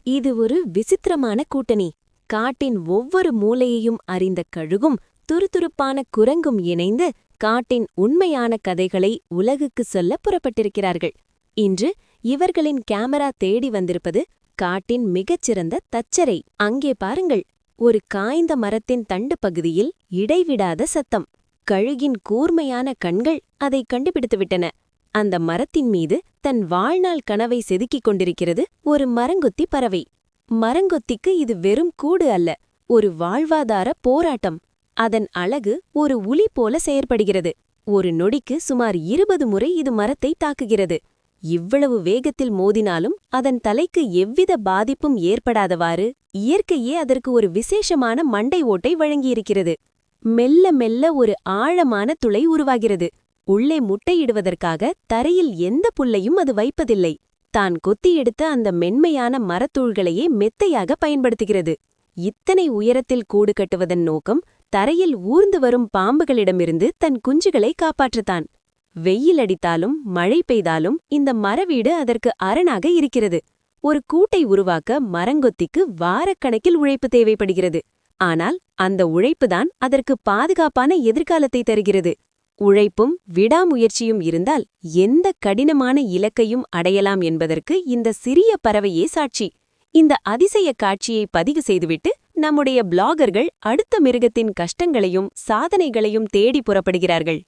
இது ஒரு விசித்திரமான கூட்டணி. காட்டின் ஒவ்வொரு மூலையையும் அறிந்த கழுகும் துருதுருப்பான குரங்கும் இணைந்து காட்டின் உண்மையான கதைகளை உலகுக்கு சொல்ல புறப்பட்டிருக்கிறார்கள். இன்று இவர்களின் கேமரா தேடி வந்திருப்பது காட்டின் மிகச்சிறந்த தச்சரை. அங்கே பாருங்கள், ஒரு காய்ந்த மரத்தின் தண்டு பகுதியில் இடைவிடாத சத்தம். கழுகின் கூர்மையான கண்கள் அதை கண்டுபிடித்துவிட்டன. அந்த மரத்தின் மீது தன் வாழ்நாள் கனவை செதுக்கிக் கொண்டிருக்கிறது ஒரு மரங்கொத்தி பறவை. மரங்கொத்திக்கு இது வெறும் கூடு அல்ல, ஒரு வாழ்வாதார போராட்டம். அதன் அழகு ஒரு உளி போல செயற்படுகிறது. ஒரு நொடிக்கு சுமார் 20 முறை இது மரத்தை தாக்குகிறது. இவ்வளவு வேகத்தில் மோதினாலும் அதன் தலைக்கு எவ்வித பாதிப்பும் ஏற்படாதவாறு இயற்கையே அதற்கு ஒரு விசேஷமான மண்டை ஓட்டை வழங்கியிருக்கிறது. மெல்ல மெல்ல ஒரு ஆழமான துளை உருவாகிறது. உள்ளே முட்டையிடுவதற்காக தரையில் எந்த புல்லையும் அது வைப்பதில்லை. தான் கொத்தி எடுத்த அந்த மென்மையான மரத்தூள்களையே மெத்தையாக பயன்படுத்துகிறது. இத்தனை உயரத்தில் கூடு கட்டுவதன் நோக்கம் தரையில் ஊர்ந்து வரும் பாம்புகளிடமிருந்து தன் குஞ்சுகளை காப்பாற்றத்தான். வெயில் அடித்தாலும் மழை பெய்தாலும் இந்த மரவீடு அதற்கு அரணாக இருக்கிறது. ஒரு கூட்டை உருவாக்க மரங்கொத்திக்கு வாரக்கணக்கில் உழைப்பு தேவைப்படுகிறது. ஆனால் அந்த உழைப்புதான் அதற்கு பாதுகாப்பான எதிர்காலத்தை தருகிறது. உழைப்பும் விடாமுயற்சியும் இருந்தால் எந்த கடினமான இலக்கையும் அடையலாம் என்பதற்கு இந்த சிறிய பறவையே சாட்சி. இந்த அதிசய காட்சியை பதிவு செய்துவிட்டு நம்முடைய பிளாகர்கள் அடுத்த மிருகத்தின் கஷ்டங்களையும் சாதனைகளையும் தேடி புறப்படுகிறார்கள்.